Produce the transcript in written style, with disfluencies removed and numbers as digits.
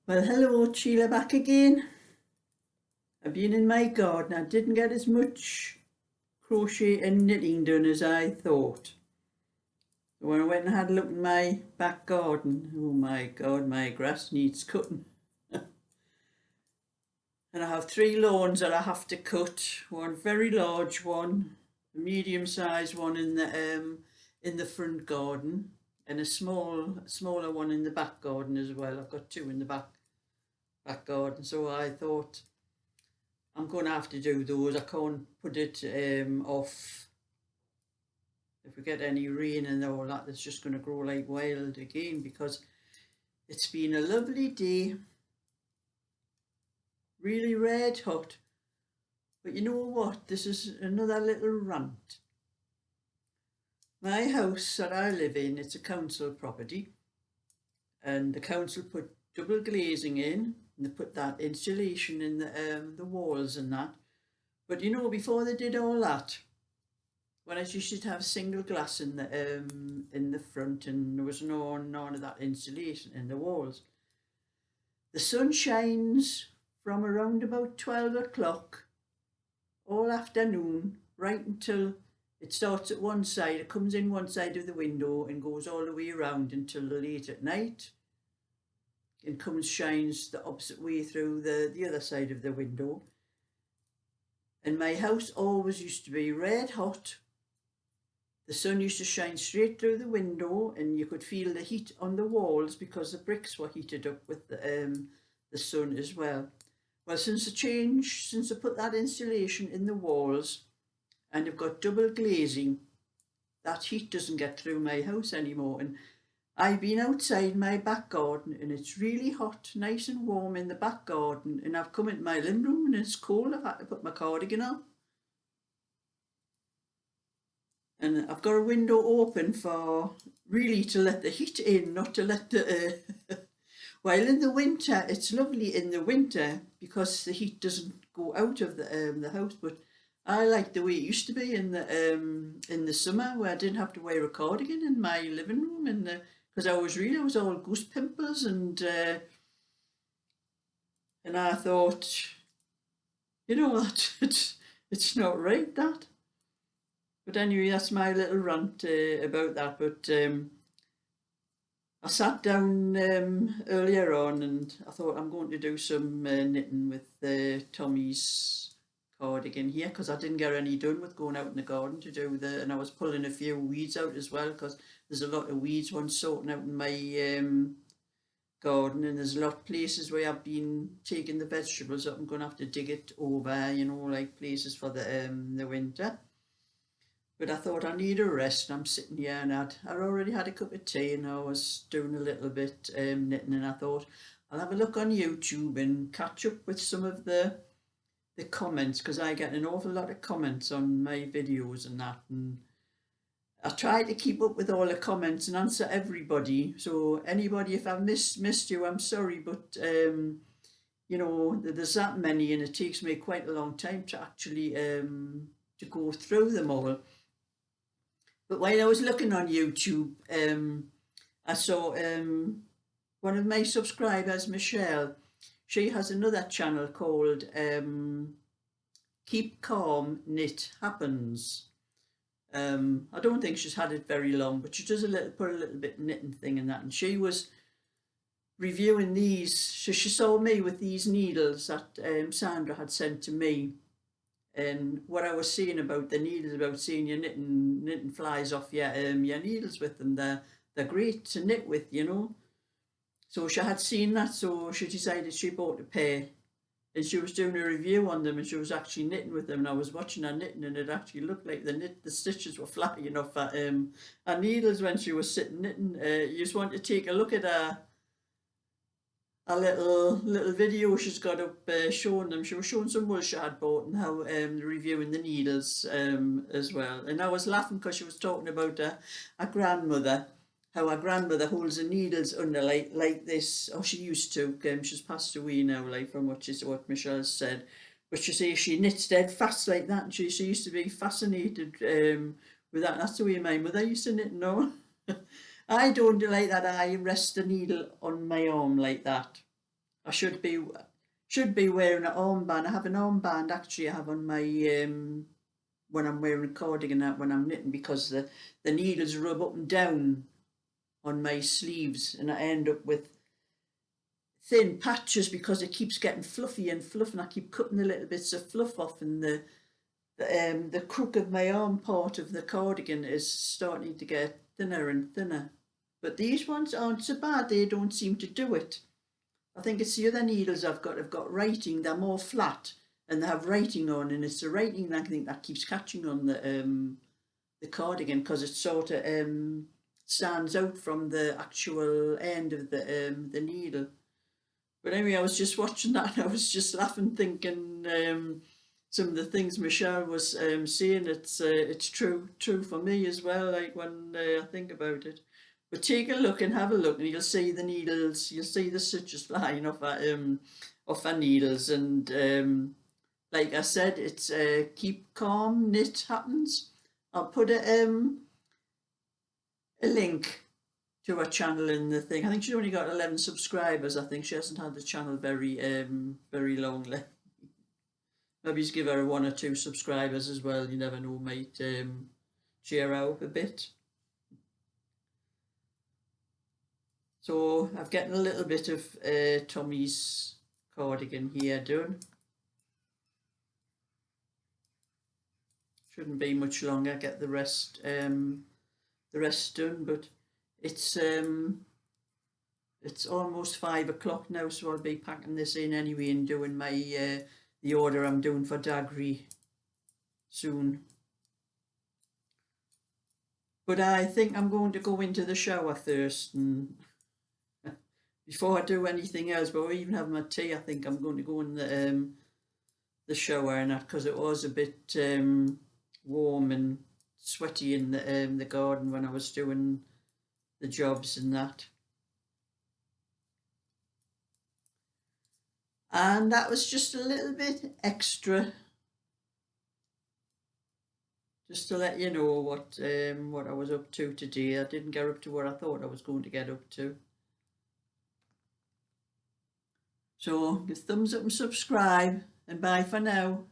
Well, hello, Sheila back again. I've been in my garden. I didn't get as much crochet and knitting done as I thought. So when I went and had a look in my back garden, oh my God, my grass needs cutting. And I have 3 lawns that I have to cut. One very large one, a medium-sized one in the front garden, and a smaller one in the back garden as well. I've got 2 in the back garden. So I thought, I'm going to have to do those. I can't put it off. If we get any rain and all that, it's just going to grow like wild again, because it's been a lovely day. Really red hot. But you know what? This is another little rant. My house that I live in, it's a council property. And the council put double glazing in. And they put that insulation in the walls and that. But you know, before they did all that, when I used to have single glass in the front, and there was none of that insulation in the walls. The sun shines from around about 12 o'clock all afternoon, right until it starts at one side. It comes in one side of the window and goes all the way around until late at night, and shines the opposite way through the other side of the window. And my house always used to be red hot. The sun used to shine straight through the window, and you could feel the heat on the walls because the bricks were heated up with the sun as well. Well, since I put that insulation in the walls and I've got double glazing, that heat doesn't get through my house anymore. And I've been outside my back garden and it's really hot, nice and warm in the back garden. And I've come into my living room and it's cold. I've had to put my cardigan on. And I've got a window open for really to let the heat in, not to let the... While in the winter, it's lovely in the winter because the heat doesn't go out of the house. But I like the way it used to be in the summer, where I didn't have to wear a cardigan in my living room, and because I was all goose pimples, and I thought, you know what, it's not right, that. But anyway, that's my little rant about that. But I sat down earlier on and I thought I'm going to do some knitting with Tommy's cardigan here, because I didn't get any done with going out in the garden to do and I was pulling a few weeds out as well, because there's a lot of weeds once sorting out in my garden, and there's a lot of places where I've been taking the vegetables up. I'm going to have to dig it over, you know, like places for the winter. But I thought I need a rest. I'm sitting here and I'd already had a cup of tea and I was doing a little bit knitting, and I thought I'll have a look on YouTube and catch up with some of the comments, because I get an awful lot of comments on my videos and that, and I try to keep up with all the comments and answer everybody. So anybody, if I've missed you, I'm sorry, but you know, there's that many and it takes me quite a long time to actually to go through them all. But while I was looking on YouTube, I saw one of my subscribers, Michelle. She has another channel called Keep Calm Knit Happens. I don't think she's had it very long, but she does put a little bit knitting thing in that. And she was reviewing these. So she saw me with these needles that Sandra had sent to me. And what I was saying about the needles, about seeing you knitting flies off your needles with them, they're great to knit with, you know. So she had seen that, so she decided she bought a pair, and she was doing a review on them, and she was actually knitting with them. And I was watching her knitting, and it actually looked like the stitches were flying off her needles when she was sitting knitting. You just want to take a look at her. A little video she's got up showing them. She was showing some wool she had bought and how reviewing the needles as well. And I was laughing because she was talking about her grandmother, how her grandmother holds the needles under like this. Oh, she used to. She's passed away now, like from what Michelle said. But she says she knits dead fast like that, and she used to be fascinated with that. That's the way my mother used to knit. No. I don't do like that. I rest the needle on my arm like that. I should be wearing an armband. I have an armband actually. I have on my when I'm wearing a cardigan out when I'm knitting, because the needles rub up and down on my sleeves, and I end up with thin patches because it keeps getting fluffy and fluff, and I keep cutting the little bits of fluff off, and the crook of my arm part of the cardigan is starting to get thinner and thinner. But these ones aren't so bad. They don't seem to do it. I think it's the other needles I've got writing. They're more flat and they have writing on, and it's the writing I think that keeps catching on the cardigan, because it sort of stands out from the actual end of the needle. But anyway, I was just watching that and I was just laughing, thinking some of the things Michelle was saying. It's true for me as well. Like when I think about it. But take a look and have a look, and you'll see the needles. You'll see the stitches flying off our needles. And like I said, it's keep calm, knit happens. I'll put a link to her channel in the thing. I think she's only got 11 subscribers. I think she hasn't had the channel very long. Maybe just give her 1 or 2 subscribers as well. You never know, might cheer her up a bit. So I've gotten a little bit of Tommy's cardigan here done. Shouldn't be much longer. Get the rest done, but it's almost 5 o'clock now, so I'll be packing this in anyway and doing my the order I'm doing for Dagry soon. But I think I'm going to go into the shower first, and before I do anything else, but I even have my tea, I think I'm going to go in the shower and that, because it was a bit warm and sweaty in the garden when I was doing the jobs and that. And that was just a little bit extra, just to let you know what I was up to today. I didn't get up to what I thought I was going to get up to. So give thumbs up and subscribe, and bye for now.